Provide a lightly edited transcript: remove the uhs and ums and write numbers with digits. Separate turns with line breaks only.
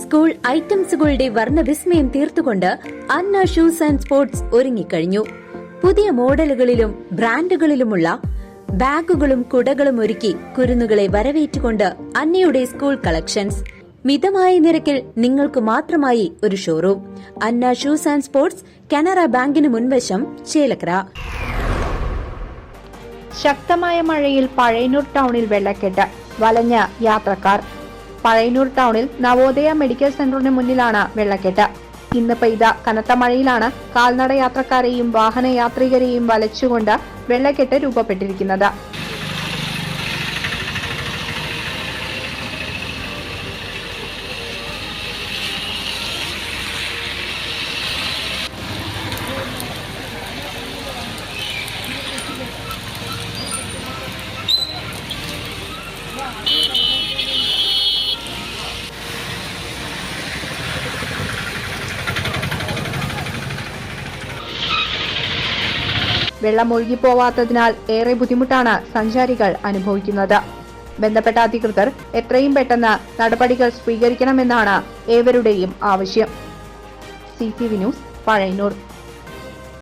School ഐറ്റംസുകളുടെ വർണ്ണവിസ്മയം തീർത്തുകൊണ്ട് അന്ന ഷൂസ് ആൻഡ് സ്പോർട്സ് ഒരുങ്ങിക്കഴിഞ്ഞു. പുതിയ മോഡലുകളിലും ബ്രാൻഡുകളിലുമുള്ള ബാഗുകളും കുടകളും ഒരുക്കി കുരുന്നുകളെ വരവേറ്റുകൊണ്ട് അന്നയുടെ സ്കൂൾ കളക്ഷൻസ്. മിതമായ നിരക്കിൽ നിങ്ങൾക്ക് മാത്രമായി ഒരു showroom. Anna shoes and sports, Canara ബാങ്കിന് മുൻവശം, ചേലക്കര.
ശക്തമായ മഴയിൽ പഴയന്നൂർ ടൗണിൽ വെള്ളക്കെട്ട്, വലഞ്ഞ യാത്രക്കാർ. പഴയന്നൂർ ടൗണിൽ നവോദയ മെഡിക്കൽ സെന്ററിന് മുന്നിലാണ് വെള്ളക്കെട്ട്. ഇന്ന് പെയ്ത കനത്ത മഴയിലാണ് കാൽനട യാത്രക്കാരെയും വാഹനയാത്രികരെയും വലച്ചുകൊണ്ട് വെള്ളക്കെട്ട് രൂപപ്പെട്ടിരിക്കുന്നത്. വെള്ളം ഒഴുകിപ്പോവാത്തതിനാൽ ഏറെ ബുദ്ധിമുട്ടാണ് സഞ്ചാരികൾ അനുഭവിക്കുന്നത്. ബന്ധപ്പെട്ട അധികൃതർ എത്രയും പെട്ടെന്ന് നടപടികൾ സ്വീകരിക്കണമെന്നാണ് ഏവരുടെയും ആവശ്യം. CCV news, Pazhayannur.